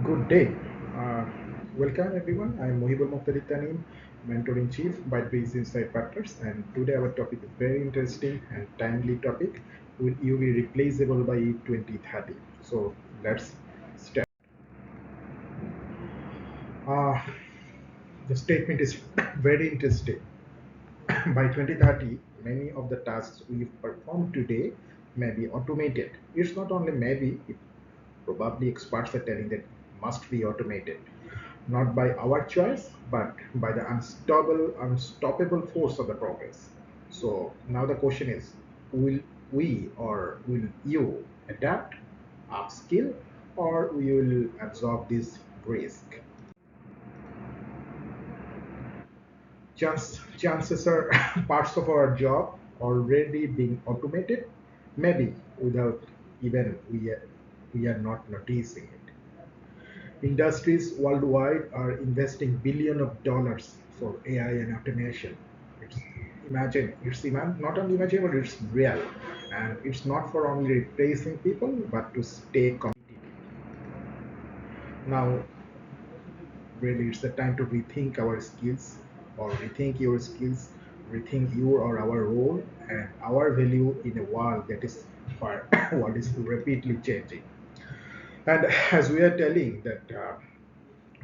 Good day. Uh, Welcome everyone. I'm Mohibul Mokhtaritani, Mentor in Chief by Breeze Insight Partners, and today our topic is very interesting and timely topic. Will you be replaceable by 2030? So let's start. Uh, the statement is very interesting. By 2030, many of the tasks we perform today may be automated. It's not only maybe, probably experts are telling that must be automated, not by our choice, but by the unstoppable force of the progress. So now the question is, will we or will you adapt, upskill, or we will absorb this risk? Chances are parts of our job already being automated, maybe without even we are not noticing it. Industries worldwide are investing billions of dollars for AI and automation. It's not only imaginable, it's real, and it's not for only replacing people, but to stay competitive. Now, really, it's the time to rethink our skills, or rethink your skills, rethink your or our role and our value in a world that is world is rapidly changing. And as we are telling that.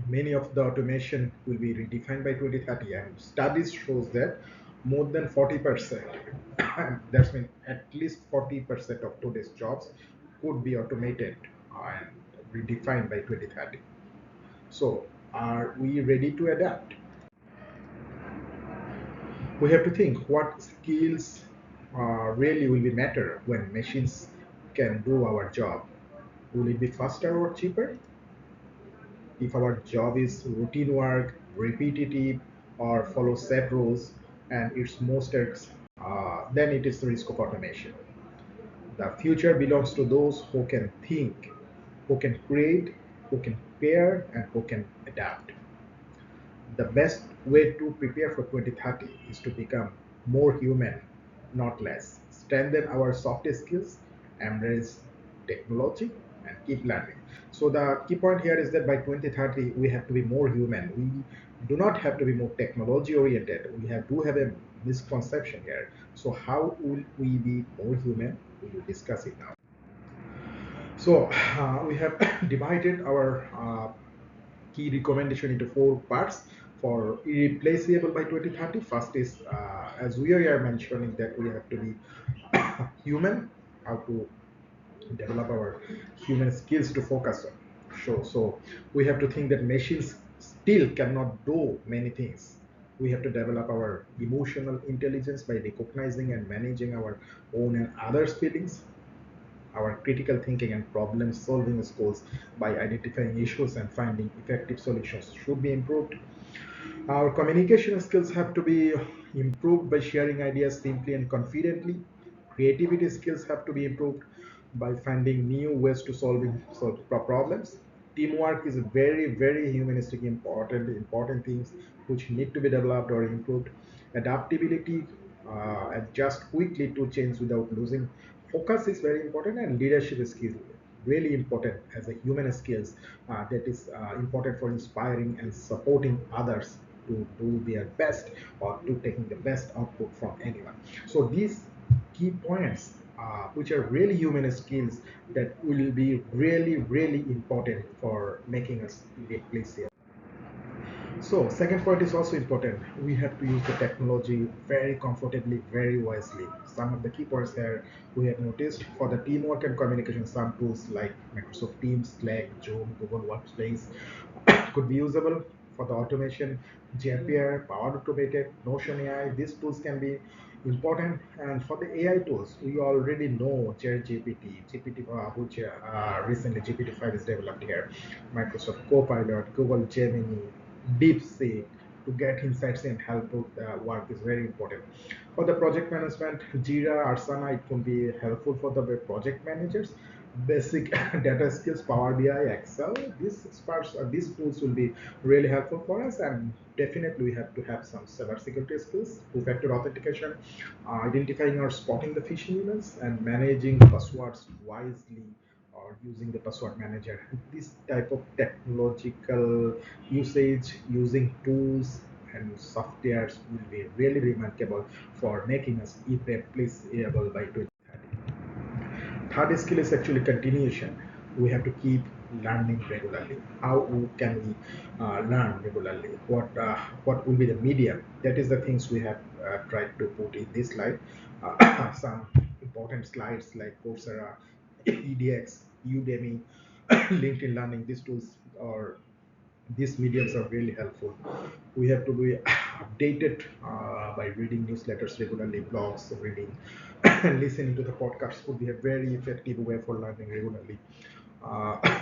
Many of the automation will be redefined by 2030, and studies shows that more than 40%, that's mean at least 40% of today's jobs could be automated and redefined by 2030. So are we ready to adapt? We have to think what skills really will be matter when machines can do our job. Will it be faster or cheaper? If our job is routine work, repetitive, or follow set rules, and it's most then it is the risk of automation. The future belongs to those who can think, who can create, who can pair, and who can adapt. The best way to prepare for 2030 is to become more human, not less. Strengthen our soft skills, embrace technology, and keep learning. So the key point here is that by 2030 we have to be more human. We do not have to be more technology oriented. Do have a misconception here. So how will we be more human? We will discuss it now. So we have divided our key recommendation into four parts for irreplaceable by 2030. First is, as we are mentioning, that we have to be human, how to develop our human skills to focus on. So we have to think that machines still cannot do many things. We have to develop our emotional intelligence by recognizing and managing our own and others' feelings. Our critical thinking and problem solving skills by identifying issues and finding effective solutions should be improved. Our communication skills have to be improved by sharing ideas simply and confidently. Creativity skills have to be improved by finding new ways to solve problems. Teamwork is a very humanistic important things which need to be developed or improved. Adaptability, adjust quickly to change without losing focus is very important, and leadership skills really important as a human skills that is important for inspiring and supporting others to do their best or to taking the best output from anyone. So these key points, which are really human skills that will be really important for making us replaceable. So second point is also important. We have to use the technology very comfortably, very wisely. Some of the key points here we have noticed for the teamwork and communication, some tools like Microsoft Teams, Slack, Zoom, Google Workspace could be usable. For the automation, Zapier, Power Automated, Notion AI, these tools can be important. And for the AI tools, we already know ChatGPT, GPT, which recently GPT-5 is developed here, Microsoft Copilot, Google Gemini, DeepSeek to get insights and help with the work is very important. For the project management, Jira, Asana, it can be helpful for the project managers. Basic data skills, Power BI, Excel, these tools will be really helpful for us. And definitely we have to have some cybersecurity skills, two-factor authentication, identifying or spotting the phishing emails, and managing passwords wisely or using the password manager. This type of technological usage using tools and softwares will be really remarkable for making us irreplaceable by 2030. Third skill is actually continuation. We have to keep learning regularly. How can we learn regularly? What will be the medium? That is the things we have tried to put in this slide. Some important slides like Coursera, EDX, Udemy, LinkedIn Learning. These tools or these mediums are really helpful. We have to be updated by reading newsletters regularly, blogs, reading, and listening to the podcasts would be a very effective way for learning regularly.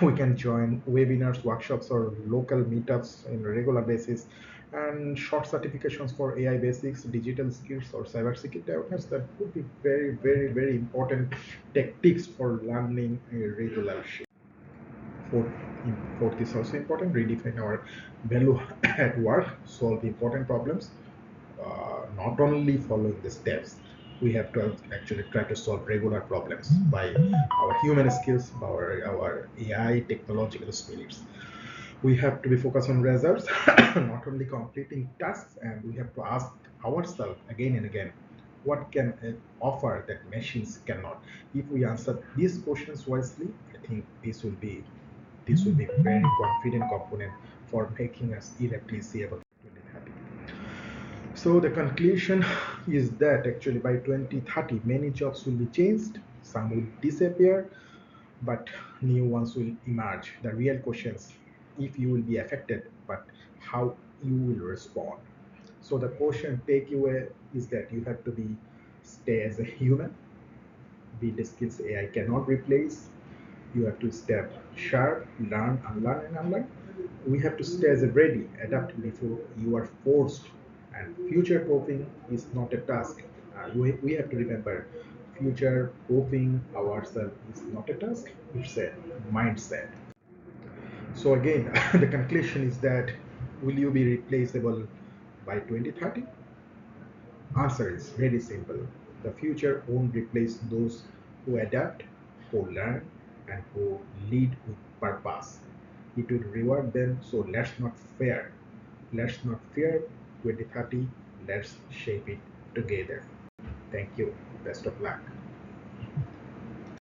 We can join webinars, workshops, or local meetups on a regular basis, and short certifications for AI basics, digital skills, or cybersecurity awareness. That would be very, very, very important tactics for learning a regular shift. Fourth, fourth is also important. Redefine our value at work, solve important problems, not only following the steps. We have to actually try to solve regular problems by our human skills, our AI technological spirits. We have to be focused on results, not only completing tasks, and we have to ask ourselves again and again, what can it offer that machines cannot? If we answer these questions wisely, I think this will be very confident component for making us irreplaceable. So the conclusion is that actually by 2030, many jobs will be changed, some will disappear, but new ones will emerge. The real questions, if you will be affected, but how you will respond. So the question takeaway is that you have to be stay as a human, build skills AI cannot replace. You have to stay sharp, learn, unlearn, and unlearn. We have to stay as a ready, adapt before you are forced. And future proofing is not a task. We have to remember future proofing ourselves is not a task, it's a mindset. So, again, the conclusion is that will you be replaceable by 2030? Answer is very simple. The future won't replace those who adapt, who learn, and who lead with purpose. It will reward them, so let's not fear. Let's not fear 2030. Let's shape it together. Thank you. Best of luck.